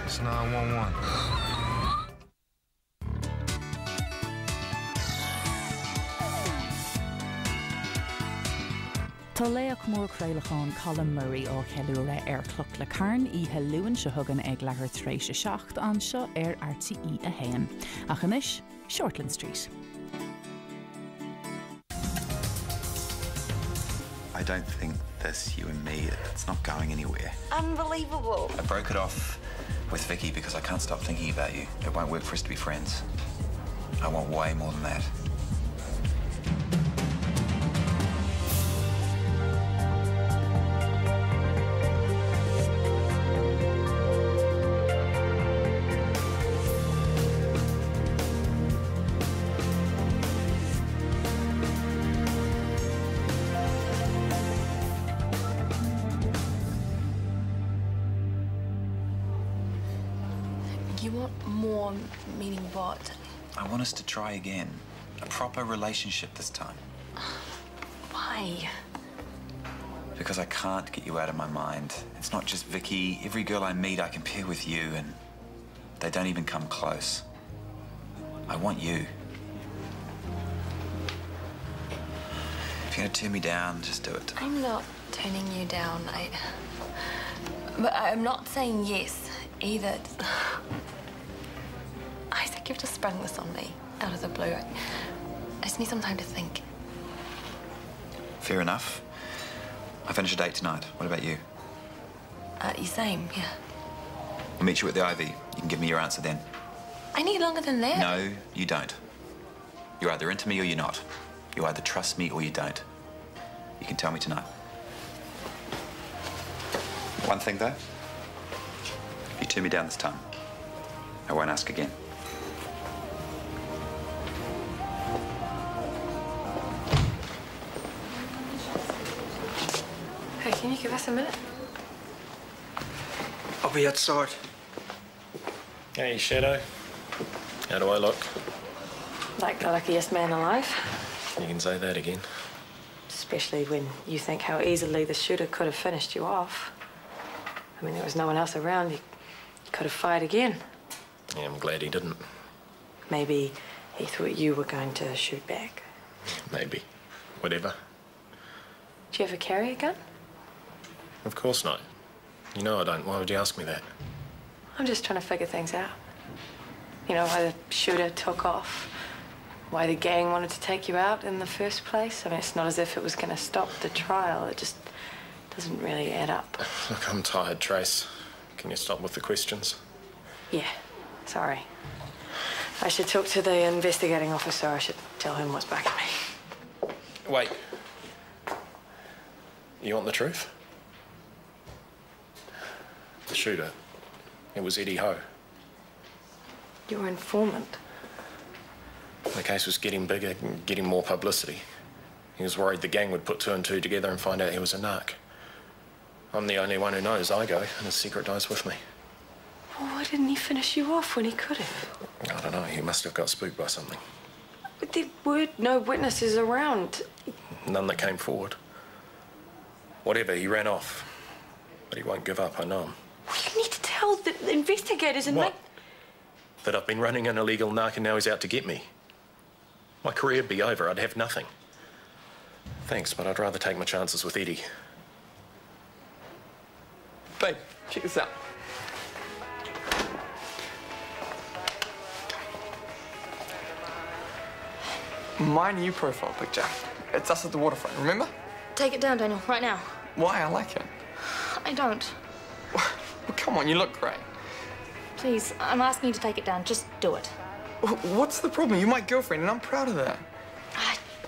It's 911. Tá léach mór creilechán Colin Murray ó cheúra cloc le carn ihe luúin se thugan ag lethir tréis seacht an seo RTE a héan. Ach anois, Shortland Street. I don't think this, you and me, it's not going anywhere. Unbelievable. I broke it off with Vicky because I can't stop thinking about you. It won't work for us to be friends. I want way more than that. You want more, meaning what? I want us to try again. A proper relationship this time. Why? Because I can't get you out of my mind. It's not just Vicky. Every girl I meet, I compare with you, and they don't even come close. I want you. If you're gonna turn me down, just do it. I'm not turning you down. But I'm not saying yes either. I think you've just sprung this on me out of the blue. I just need some time to think. Fair enough. I finish a date tonight. What about you? Same, yeah. I'll meet you at the Ivy. You can give me your answer then. I need longer than that. No, you don't. You're either into me or you're not. You either trust me or you don't. You can tell me tonight. One thing, though. If you turn me down this time, I won't ask again. Hey, can you give us a minute? I'll be outside. Hey, Shadow. How do I look? Like the luckiest man alive. You can say that again. Especially when you think how easily the shooter could have finished you off. I mean, there was no one else around. He could have fired again. Yeah, I'm glad he didn't. Maybe he thought you were going to shoot back. Maybe. Whatever. Do you ever carry a gun? Of course not. You know I don't. Why would you ask me that? I'm just trying to figure things out. You know, why the shooter took off, why the gang wanted to take you out in the first place. I mean, it's not as if it was going to stop the trial. It just doesn't really add up. Look, I'm tired, Trace. Can you stop with the questions? Yeah, sorry. I should talk to the investigating officer. I should tell him what's back at me. Wait. You want the truth? The shooter. It was Eddie Ho. Your informant? The case was getting bigger, getting more publicity. He was worried the gang would put two and two together and find out he was a narc. I'm the only one who knows I go, and his secret dies with me. Well, why didn't he finish you off when he could have? I don't know. He must have got spooked by something. But there were no witnesses around. None that came forward. Whatever, he ran off. But he won't give up, I know him. Well, you need to tell the investigators and What? That I've been running an illegal narc and now he's out to get me. My career'd be over. I'd have nothing. Thanks, but I'd rather take my chances with Eddie. Babe, check this out. My new profile picture. It's us at the waterfront, remember? Take it down, Daniel, right now. Why? I like it. I don't. Well, come on, you look great. Please, I'm asking you to take it down. Just do it. What's the problem? You're my girlfriend, and I'm proud of that.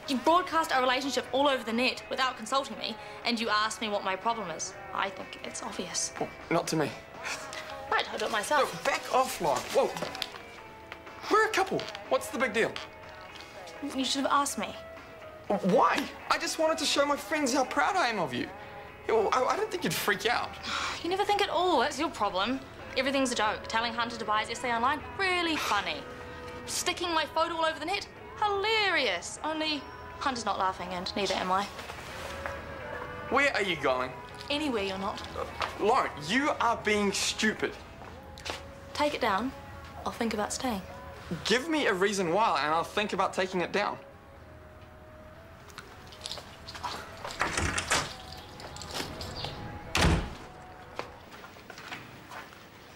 You broadcast our relationship all over the net without consulting me, and you asked me what my problem is. I think it's obvious. Well, not to me. Right, I'll do it myself. No, back off, Lauren. Whoa. We're a couple. What's the big deal? You should have asked me. Why? I just wanted to show my friends how proud I am of you. I didn't think you'd freak out. You never think at all. That's your problem. Everything's a joke. Telling Hunter to buy his essay online, really funny. Sticking my photo all over the net, hilarious. Only Hunter's not laughing, and neither am I. Where are you going? Anywhere you're not. Lauren, you are being stupid. take it down, I'll think about staying. Give me a reason why, and I'll think about taking it down.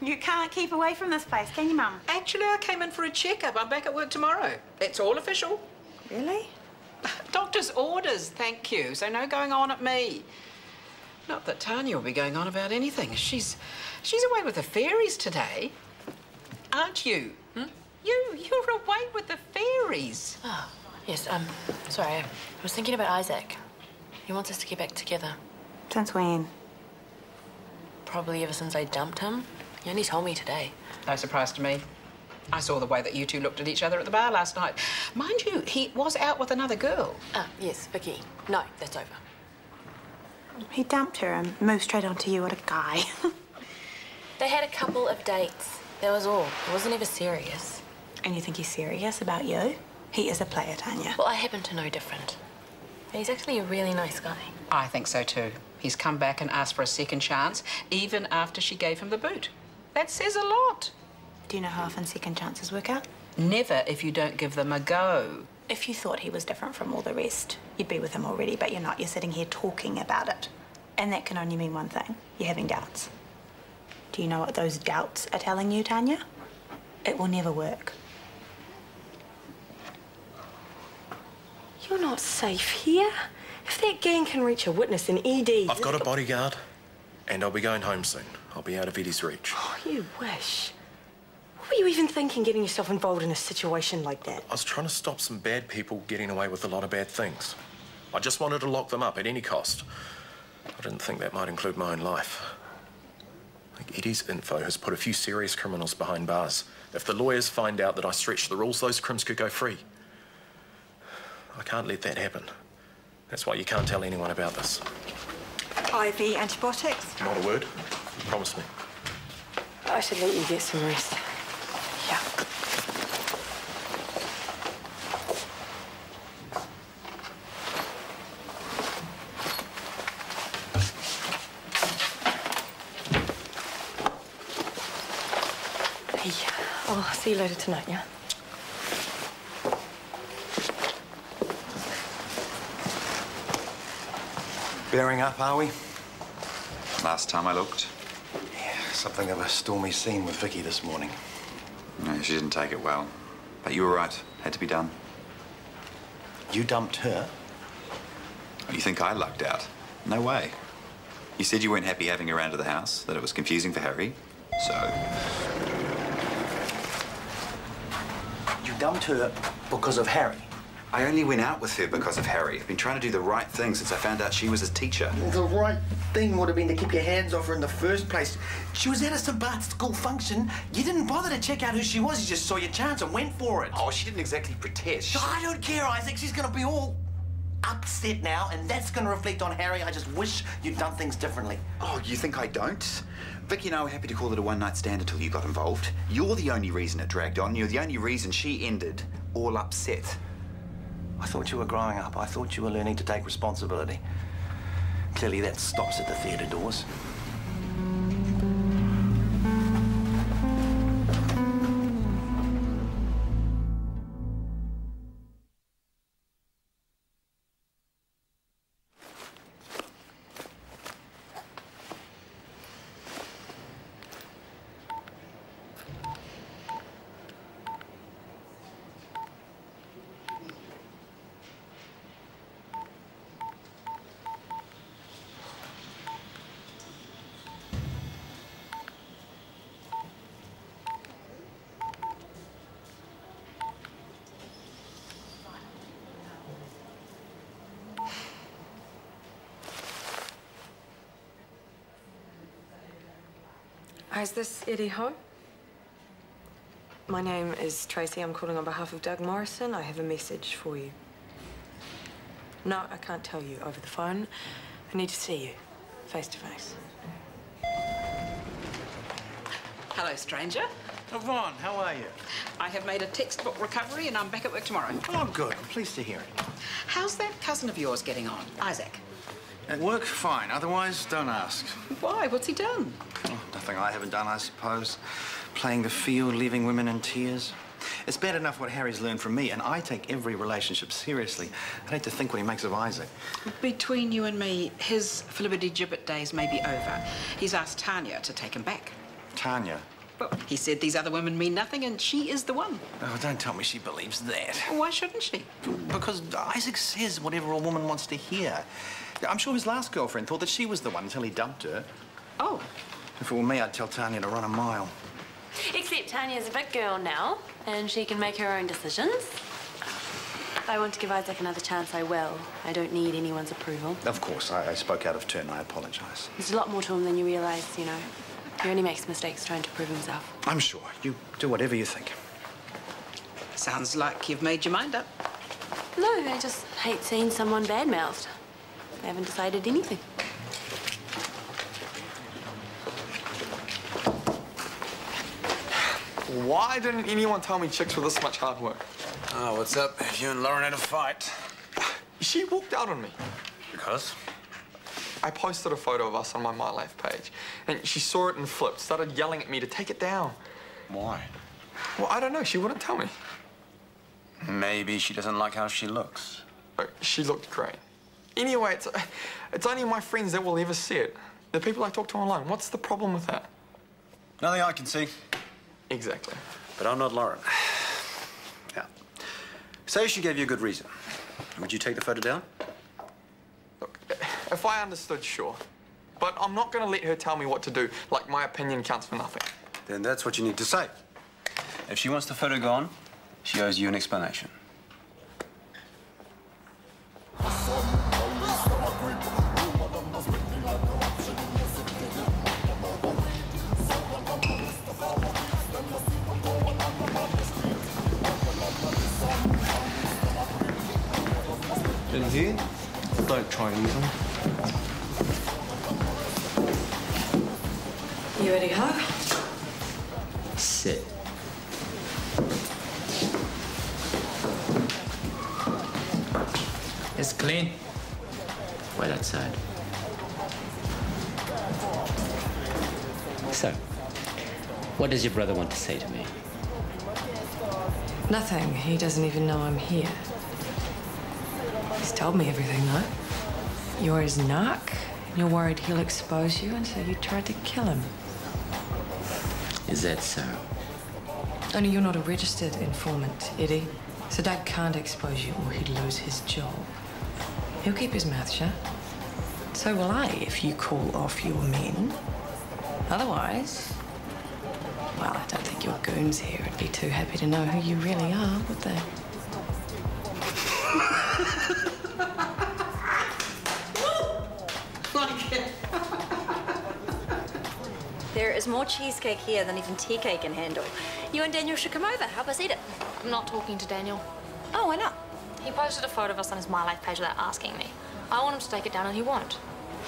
You can't keep away from this place, can you, Mum? Actually, I came in for a checkup. I'm back at work tomorrow. It's all official. Really? Doctor's orders, thank you. So no going on at me. Not that Tanya will be going on about anything. She's away with the fairies today. Aren't you? Hmm? You're away with the fairies. Oh, yes, sorry. I was thinking about Isaac. He wants us to get back together. Since when? Probably ever since I dumped him. He only told me today. No surprise to me. I saw the way that you two looked at each other at the bar last night. Mind you, he was out with another girl. Ah, yes, Vicky. No, that's over. He dumped her and moved straight onto you. What a guy. They had a couple of dates. That was all. It wasn't ever serious. And you think he's serious about you? He is a player, Tanya. Well, I happen to know different. He's actually a really nice guy. I think so too. He's come back and asked for a second chance, even after she gave him the boot. That says a lot. Do you know how often second chances work out? Never if you don't give them a go. If you thought he was different from all the rest, you'd be with him already, but you're not. You're sitting here talking about it. And that can only mean one thing. You're having doubts. Do you know what those doubts are telling you, Tanya? It will never work. You're not safe here. If that gang can reach a witness in ED... I've got a bodyguard, and I'll be going home soon. I'll be out of Eddie's reach. Oh, you wish. What were you even thinking getting yourself involved in a situation like that? I was trying to stop some bad people getting away with a lot of bad things. I just wanted to lock them up at any cost. I didn't think that might include my own life. Like Eddie's info has put a few serious criminals behind bars. If the lawyers find out that I stretched the rules, those crims could go free. I can't let that happen. That's why you can't tell anyone about this. IV antibiotics? Not a word. Promise me. I should let you get some rest. Yeah. Hey, I'll see you later tonight, yeah? Bearing up, are we? Last time I looked. Yeah, something of a stormy scene with Vicky this morning. No, she didn't take it well. But you were right. Had to be done. You dumped her? You think I lucked out? No way. You said you weren't happy having her around to the house, that it was confusing for Harry. So... You dumped her because of Harry? I only went out with her because of Harry. I've been trying to do the right thing since I found out she was his teacher. Well, the right thing would have been to keep your hands off her in the first place. She was at a St. Bart's school function. You didn't bother to check out who she was. You just saw your chance and went for it. Oh, she didn't exactly protest. I don't care, Isaac. She's going to be all upset now, and that's going to reflect on Harry. I just wish you'd done things differently. Oh, you think I don't? Vicky and I were happy to call it a one-night stand until you got involved. You're the only reason it dragged on. You're the only reason she ended all upset. I thought you were growing up. I thought you were learning to take responsibility. Clearly that stops at the theatre doors. Is this Eddie home? My name is Tracy. I'm calling on behalf of Doug Morrison. I have a message for you. No, I can't tell you over the phone. I need to see you, face to face. Hello, stranger. Yvonne, how are you? I have made a textbook recovery and I'm back at work tomorrow. Oh, good. I'm pleased to hear it. How's that cousin of yours getting on, Isaac? At work, fine. Otherwise, don't ask. Why? What's he done? Oh, nothing I haven't done, I suppose. playing the field, leaving women in tears. It's bad enough what Harry's learned from me, and I take every relationship seriously. I'd hate to think what he makes of Isaac. Between you and me, his flibbity-gibbet days may be over. He's asked Tanya to take him back. Tanya? Well, he said these other women mean nothing, and she is the one. Oh, don't tell me she believes that. Why shouldn't she? Because Isaac says whatever a woman wants to hear. I'm sure his last girlfriend thought that she was the one until he dumped her. Oh. If it were me, I'd tell Tanya to run a mile. Except Tanya's a big girl now, and she can make her own decisions. If I want to give Isaac another chance, I will. I don't need anyone's approval. Of course, I spoke out of turn. I apologise. There's a lot more to him than you realise, you know. He only makes mistakes trying to prove himself. I'm sure. You do whatever you think. Sounds like you've made your mind up. No, I just hate seeing someone bad-mouthed. I haven't decided anything. Why didn't anyone tell me chicks were this much hard work? Oh, what's up? You and Lauren had a fight. She walked out on me. Because? I posted a photo of us on my My Life page, and she saw it and flipped, started yelling at me to take it down. Why? Well, I don't know. She wouldn't tell me. Maybe she doesn't like how she looks. Oh, she looked great. Anyway, it's only my friends that will ever see it. The people I talk to online. What's the problem with that? Nothing I can see. Exactly. But I'm not Lauren. Yeah. Say she gave you a good reason. Would you take the photo down? Look, if I understood, sure. But I'm not going to let her tell me what to do, like my opinion counts for nothing. Then that's what you need to say. If she wants the photo gone, she owes you an explanation. In here? Don't try and use them. You ready, huh? Sit. It's clean. Wait outside. So, what does your brother want to say to me? Nothing. He doesn't even know I'm here. He's told me everything, though. You're his narc, and you're worried he'll expose you, and so you tried to kill him. Is that so? Only you're not a registered informant, Eddie. So Doug can't expose you or he'd lose his job. He'll keep his mouth shut. So will I if you call off your men. Otherwise, well, I don't think your goons here would be too happy to know who you really are, would they? There is more cheesecake here than even tea cake can handle. You and Daniel should come over. Help us eat it. I'm not talking to Daniel. Oh, why not? He posted a photo of us on his My Life page without asking me. I want him to take it down and he won't.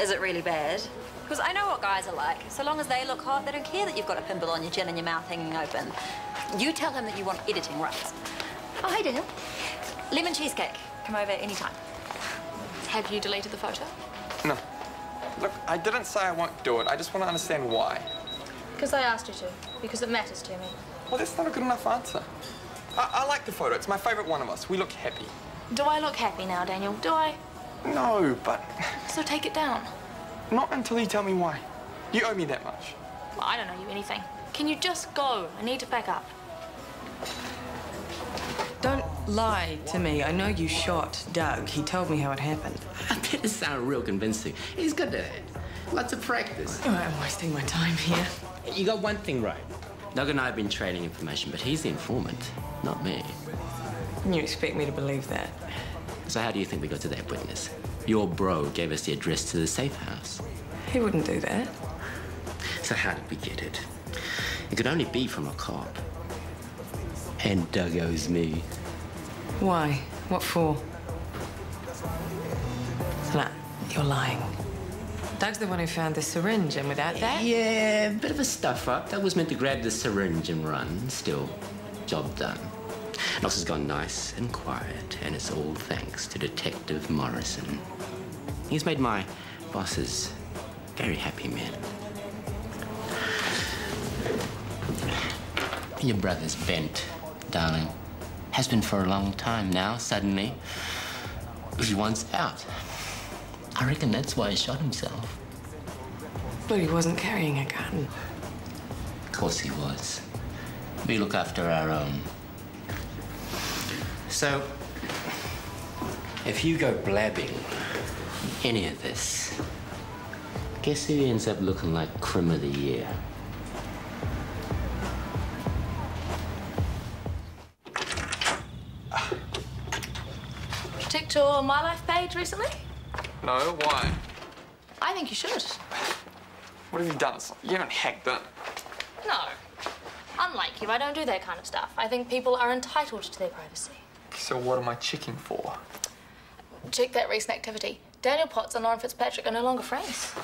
Is it really bad? Because I know what guys are like. So long as they look hot, they don't care that you've got a pimple on your chin and your mouth hanging open. You tell him that you want editing rights. Oh, hey, Daniel. Lemon cheesecake. Come over anytime. Have you deleted the photo? No. Look, I didn't say I won't do it. I just want to understand why. Because I asked you to. Because it matters to me. Well, that's not a good enough answer. I like the photo. It's my favourite one of us. We look happy. Do I look happy now, Daniel? Do I? No, but... So take it down. Not until you tell me why. You owe me that much. Well, I don't owe you anything. Can you just go? I need to pack up. Don't lie to me. I know you shot Doug. He told me how it happened. I bet it sounded real convincing. He's good at it. Lots of practice. All right, I'm wasting my time here. You got one thing right. Doug and I have been trading information, but he's the informant, not me. You expect me to believe that? So how do you think we got to that witness? Your bro gave us the address to the safe house. He wouldn't do that. So how did we get it? It could only be from a cop. And Doug owes me. Why? What for? Nah, you're lying. Doug's the one who found the syringe, and without that... Yeah, bit of a stuff-up. Doug was meant to grab the syringe and run. Still, job done. Knox has gone nice and quiet, and it's all thanks to Detective Morrison. He's made my bosses very happy men. Your brother's bent, darling. Has been for a long time now, suddenly. He wants out. I reckon that's why he shot himself. But he wasn't carrying a gun. Of course he was. We look after our own. So, if you go blabbing any of this, guess who ends up looking like Crime of the Year? Checked your My Life page recently? No, why? I think you should. What have you done? You haven't hacked it. No. Unlike you, I don't do that kind of stuff. I think people are entitled to their privacy. So what am I checking for? Check that recent activity. Daniel Potts and Lauren Fitzpatrick are no longer friends.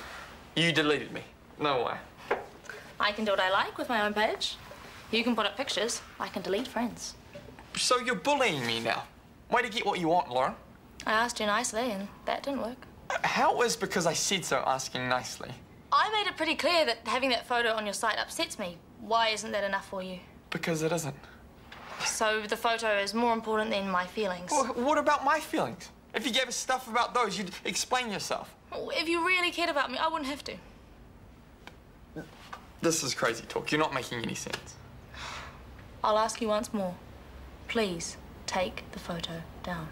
You deleted me. No way. I can do what I like with my own page. You can put up pictures. I can delete friends. So you're bullying me now. Way to get what you want, Lauren. I asked you nicely, and that didn't work. How is because I said so asking nicely? I made it pretty clear that having that photo on your site upsets me. Why isn't that enough for you? Because it isn't. So the photo is more important than my feelings? Well, what about my feelings? If you gave us stuff about those, you'd explain yourself. Well, if you really cared about me, I wouldn't have to. This is crazy talk. You're not making any sense. I'll ask you once more. Please take the photo down.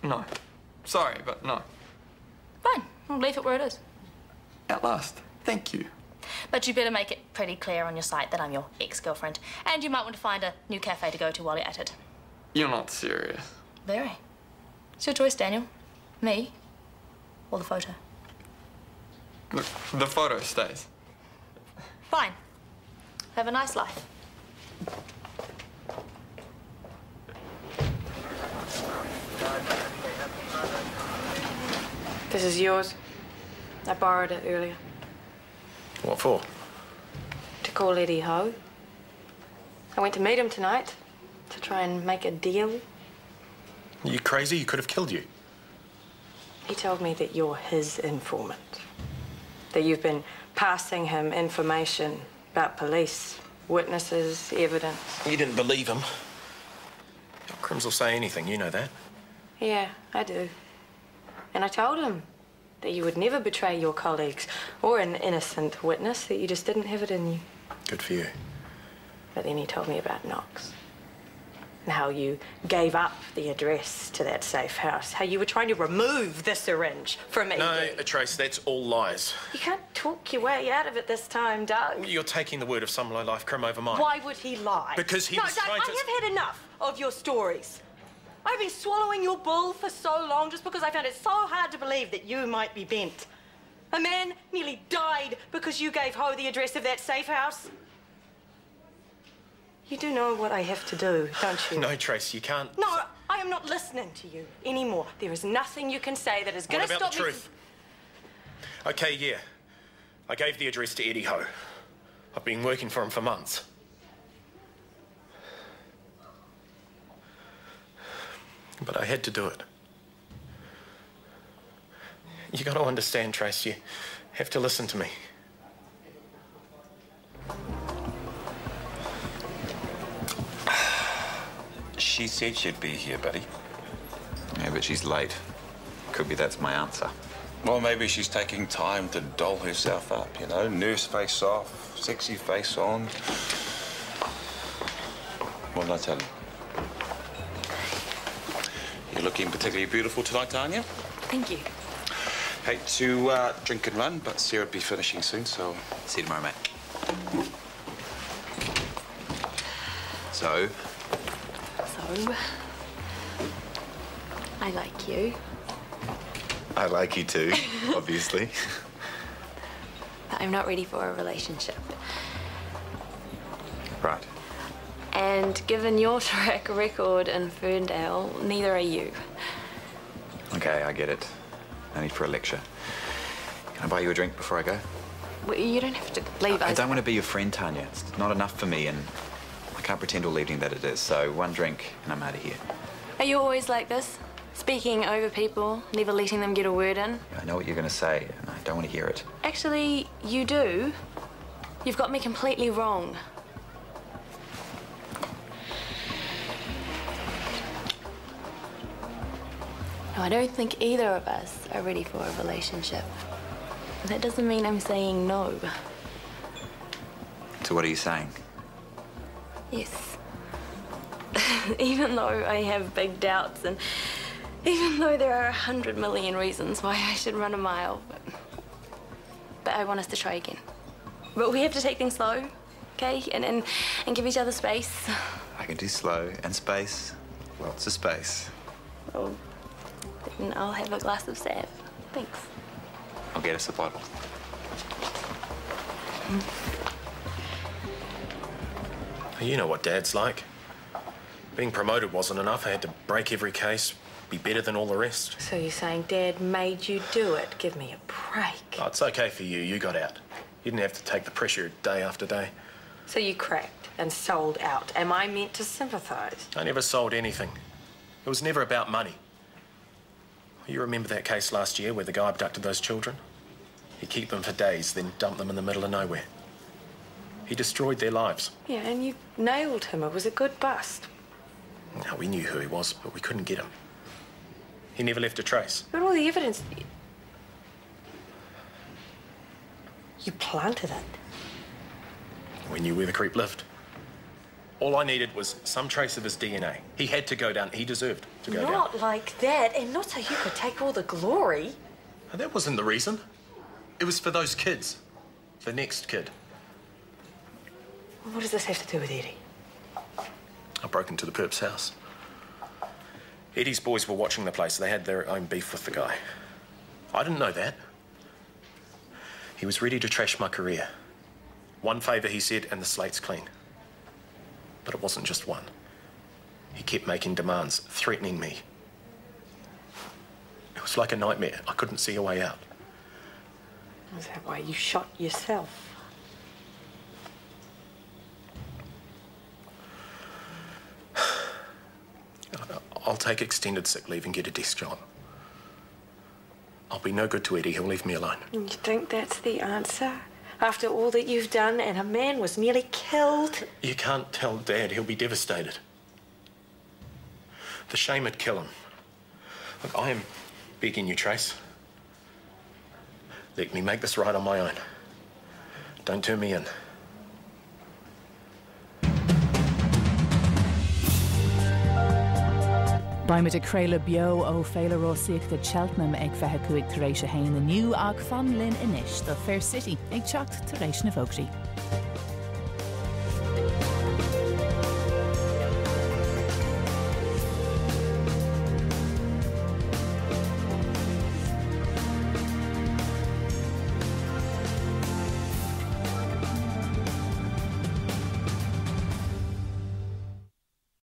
No. Sorry, but no. Fine. I'll leave it where it is. At last. Thank you. But you better make it pretty clear on your site that I'm your ex-girlfriend. And you might want to find a new cafe to go to while you're at it. You're not serious. Very. It's your choice, Daniel. Me or the photo. Look, the photo stays. Fine. Have a nice life. This is yours. I borrowed it earlier. What for? To call Eddie Ho. I went to meet him tonight to try and make a deal. Are you crazy? He could have killed you. He told me that you're his informant. That you've been passing him information about police, witnesses, evidence. You didn't believe him. Crims will say anything, you know that. Yeah, I do. And I told him that you would never betray your colleagues or an innocent witness, that you just didn't have it in you. Good for you. But then he told me about Knox. And how you gave up the address to that safe house. How you were trying to remove the syringe from Edie. No, Trace, that's all lies. You can't talk your way out of it this time, Doug. You're taking the word of some low-life crim over mine. Why would he lie? Because he was Doug, trying to... I have had enough of your stories. I've been swallowing your bull for so long just because I found it so hard to believe that you might be bent. A man nearly died because you gave Ho the address of that safe house. You do know what I have to do, don't you? No, Trace, you can't... No, I am not listening to you anymore. There is nothing you can say that is going to stop me... What about the truth? OK, yeah. I gave the address to Eddie Ho. I've been working for him for months. But I had to do it. You got to understand, Trace, you have to listen to me. She said she'd be here, buddy. Yeah, but she's late. Could be that's my answer. Well, maybe she's taking time to doll herself up, you know? Nurse face off, sexy face on. What did I tell you? You're looking particularly beautiful tonight, Tanya. Thank you. Hate to drink and run, but Sarah'll be finishing soon, so... See you tomorrow, mate. So? I like you. I like you too, obviously. But I'm not ready for a relationship. Right. And given your track record in Ferndale, neither are you. Okay, I get it. No need for a lecture. Can I buy you a drink before I go? Well, you don't have to leave. I don't want to be your friend, Tanya. It's not enough for me, and I can't pretend all evening that it is. So one drink, and I'm out of here. Are you always like this? Speaking over people, never letting them get a word in? I know what you're going to say, and I don't want to hear it. Actually, you do. You've got me completely wrong. No, I don't think either of us are ready for a relationship. That doesn't mean I'm saying no. So what are you saying? Yes. Even though I have big doubts and even though there are 100 million reasons why I should run a mile, but I want us to try again. But we have to take things slow, okay? And give each other space. I can do slow and space. Lots of space. Well, then I'll have a glass of sap. Thanks. I'll get us a bottle. You know what Dad's like. Being promoted wasn't enough. I had to break every case, be better than all the rest. So you're saying Dad made you do it? Give me a break. Oh, it's okay for you. You got out. You didn't have to take the pressure day after day. So you cracked and sold out. Am I meant to sympathise? I never sold anything. It was never about money. You remember that case last year where the guy abducted those children? He'd keep them for days, then dump them in the middle of nowhere. He destroyed their lives. Yeah, and you nailed him. It was a good bust. No, we knew who he was, but we couldn't get him. He never left a trace. But all the evidence... You planted it. We knew where the creep lived. All I needed was some trace of his DNA. He had to go down. He deserved to go down. Not like that, and not so you could take all the glory. And that wasn't the reason. It was for those kids. The next kid. What does this have to do with Eddie? I broke into the perp's house. Eddie's boys were watching the place. They had their own beef with the guy. I didn't know that. He was ready to trash my career. One favour, he said, and the slate's clean. But it wasn't just one. He kept making demands, threatening me. It was like a nightmare. I couldn't see a way out. Is that why you shot yourself? I'll take extended sick leave and get a desk job. I'll be no good to Eddie. He'll leave me alone. You think that's the answer? After all that you've done and a man was nearly killed? You can't tell Dad. He'll be devastated. The shame would kill him. Look, I am begging you, Trace. Let me make this right on my own. Don't turn me in. Baimid a créile bio ó féileróíocht de Cheltenham ag bheitthe cuaig tar éis a hain aniu ag fan linn inis do Fair City ag teacht tar éis na bhógtaí.